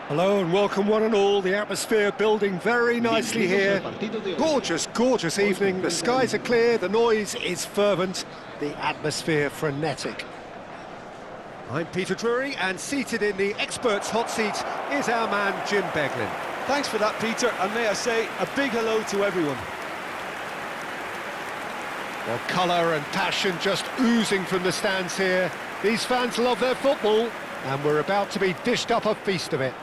Hello and welcome one and all. The atmosphere building very nicely here. Gorgeous, gorgeous evening. The skies are clear, the noise is fervent, the atmosphere frenetic. I'm Peter Drury, and seated in the experts' hot seat is our man Jim Beglin. Thanks for that, Peter, and may I say a big hello to everyone. Well, colour and passion just oozing from the stands here. These fans love their football, and we're about to be dished up a feast of it.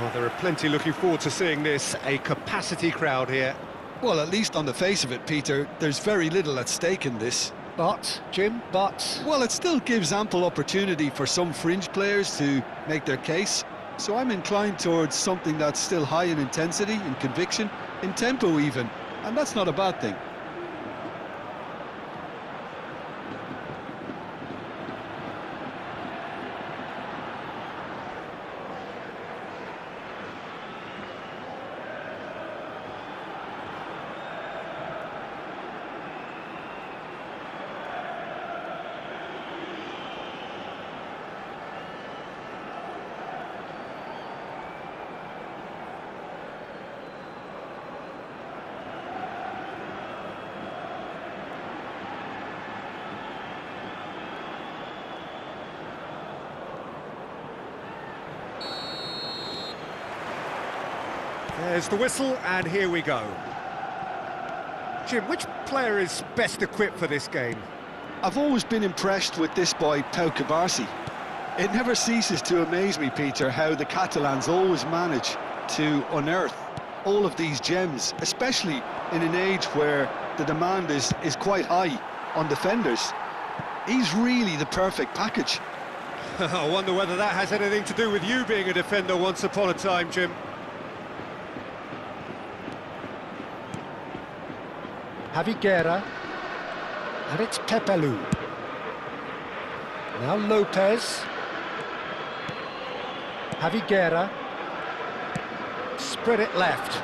Well, there are plenty looking forward to seeing this, a capacity crowd here. Well, at least on the face of it, Peter, there's very little at stake in this. But, Jim, Well, it still gives ample opportunity for some fringe players to make their case. So I'm inclined towards something that's still high in intensity, in conviction, in tempo even. And that's not a bad thing. there's the whistle, and here we go. Jim, which player is best equipped for this game? I've always been impressed with this boy, Pau Cubarsí. It never ceases to amaze me, Peter, how the Catalans always manage to unearth all of these gems, especially in an age where the demand is quite high on defenders. He's really the perfect package. I wonder whether that has anything to do with you being a defender once upon a time, Jim. Javi Guerra, and it's Pepelu. Now Lopez. Javi Guerra. Spread it left.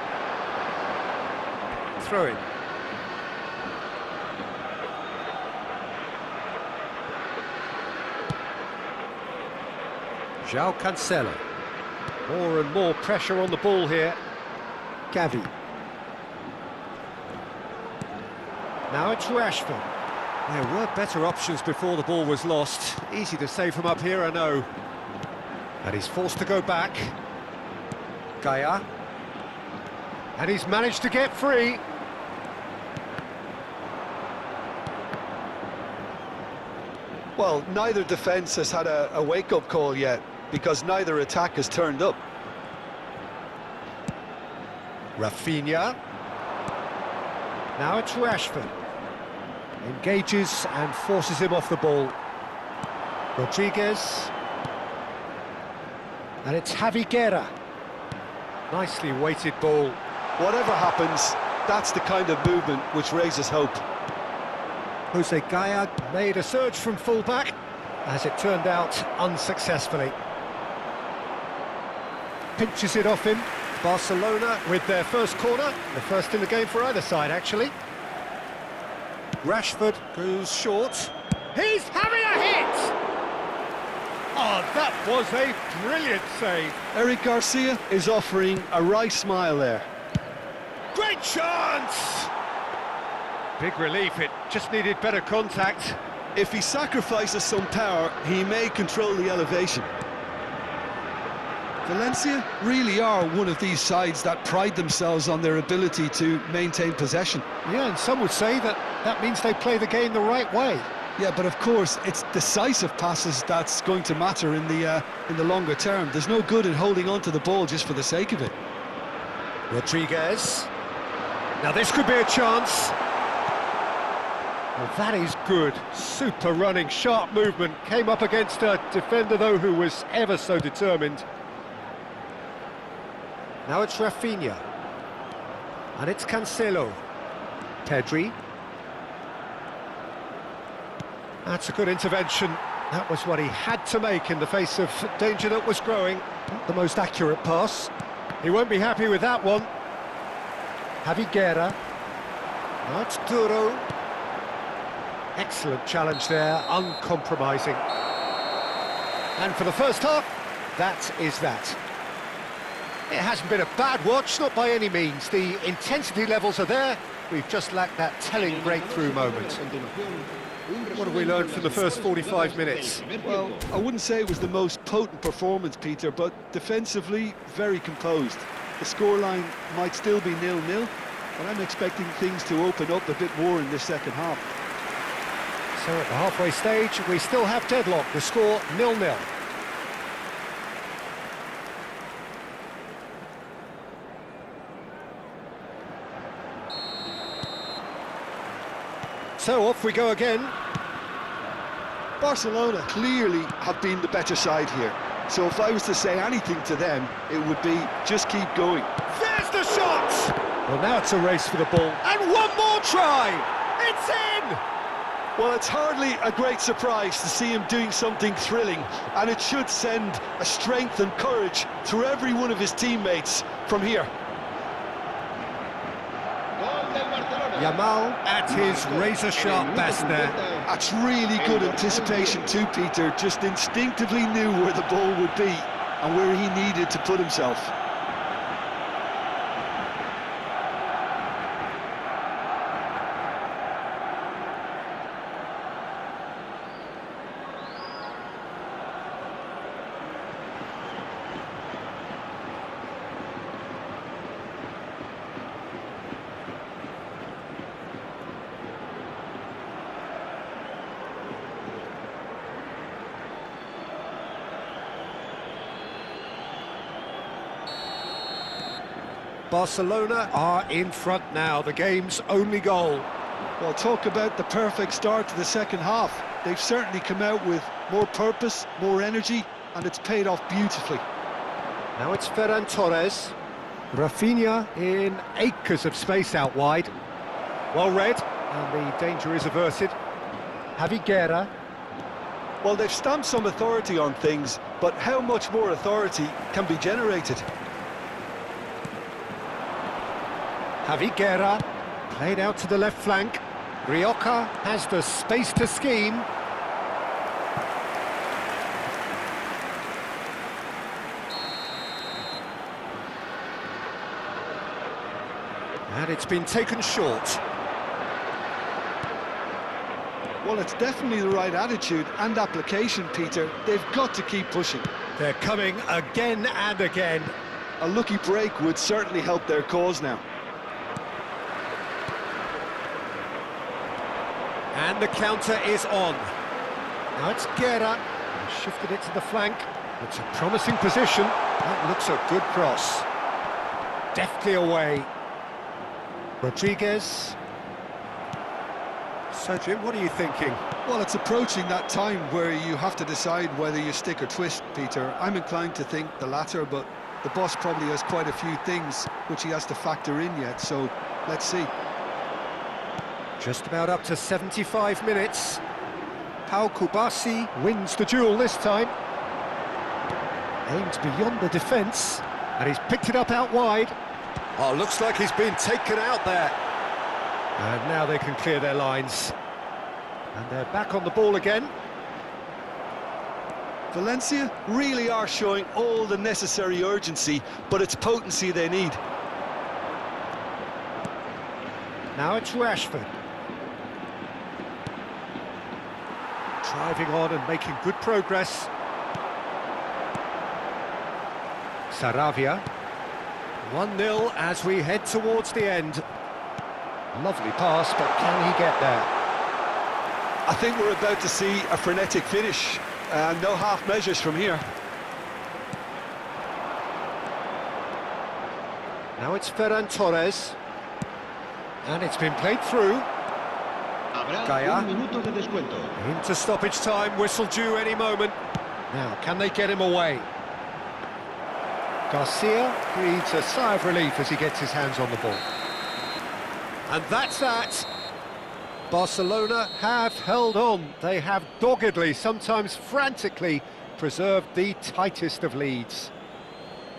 Throw in. João Cancelo. More and more pressure on the ball here. Gavi. Now it's Rashford. There were better options before the ball was lost. Easy to save from up here, I know. And he's forced to go back. Gaia. And he's managed to get free. Well, neither defence has had a wake-up call yet, because neither attack has turned up. Rafinha. Now it's Rashford. Engages and forces him off the ball. Rodriguez. And it's Javi Guerra. Nicely weighted ball. Whatever happens, that's the kind of movement which raises hope. Jose Gaia made a surge from full-back, as it turned out, unsuccessfully. Pinches it off him. Barcelona with their first corner, the first in the game for either side, actually. Rashford goes short. He's having a hit! Oh, that was a brilliant save. Eric Garcia is offering a right smile there. Great chance! Big relief, it just needed better contact. If he sacrifices some power, he may control the elevation. Valencia really are one of these sides that pride themselves on their ability to maintain possession. Yeah, and some would say that means they play the game the right way. Yeah, but of course, it's decisive passes that's going to matter in the longer term. There's no good in holding on to the ball just for the sake of it. Rodriguez. Now this could be a chance. Well, that is good. Super running, sharp movement. Came up against a defender, though, who was ever so determined. Now it's Rafinha. And it's Cancelo. Pedri. That's a good intervention. That was what he had to make in the face of danger that was growing. Not the most accurate pass. He won't be happy with that one. Javi Guerra. That's Duro. Excellent challenge there, uncompromising. And for the first half, that is that. It hasn't been a bad watch, not by any means. The intensity levels are there. We've just lacked that telling breakthrough moment. What have we learned from the first 45 minutes? Well, I wouldn't say it was the most potent performance, Peter, but defensively, very composed. The scoreline might still be 0-0, but I'm expecting things to open up a bit more in this second half. So at the halfway stage, we still have deadlock. The score 0-0. So off we go again. Barcelona clearly have been the better side here. So if I was to say anything to them, it would be just keep going. There's the shot! Well, now it's a race for the ball. And one more try! It's in! Well, it's hardly a great surprise to see him doing something thrilling, and it should send a strength and courage through every one of his teammates from here. Yamal at his razor-sharp best there. That's really good anticipation too, Peter. Just instinctively knew where the ball would be and where he needed to put himself. Barcelona are in front now, the game's only goal. Well, talk about the perfect start to the second half. They've certainly come out with more purpose, more energy, and it's paid off beautifully. Now it's Ferran Torres. Rafinha in acres of space out wide. Well read, and the danger is averted. Javi Guerra. Well, they've stamped some authority on things, but how much more authority can be generated? Javi Guerra, played out to the left flank. Rioja has the space to scheme. And it's been taken short. Well, it's definitely the right attitude and application, Peter. They've got to keep pushing. They're coming again and again. A lucky break would certainly help their cause now. And the counter is on. Now it's Guerra. Shifted it to the flank. It's a promising position. That looks a good cross. Deftly away. Rodriguez. Sergio, what are you thinking? Well, it's approaching that time where you have to decide whether you stick or twist, Peter. I'm inclined to think the latter, but the boss probably has quite a few things which he has to factor in yet, so let's see. Just about up to 75 minutes. Pau Kubasi wins the duel this time. Aims beyond the defence, and he's picked it up out wide. Oh, looks like he's been taken out there. And now they can clear their lines. And they're back on the ball again. Valencia really are showing all the necessary urgency, but it's potency they need. Now it's Rashford. Driving on and making good progress. Saravia. 1-0 as we head towards the end. Lovely pass, but can he get there? I think we're about to see a frenetic finish. No half measures from here. Now it's Ferran Torres. And it's been played through. Gaia. Into stoppage time, whistle due any moment. Now, can they get him away? Garcia breathes a sigh of relief as he gets his hands on the ball. And that's that. Barcelona have held on. They have doggedly, sometimes frantically, preserved the tightest of leads.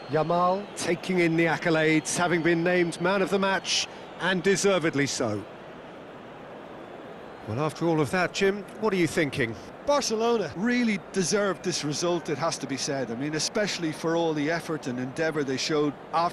Yamal taking in the accolades, having been named man of the match, and deservedly so. Well, after all of that, Jim, what are you thinking? Barcelona really deserved this result, it has to be said. I mean, especially for all the effort and endeavour they showed after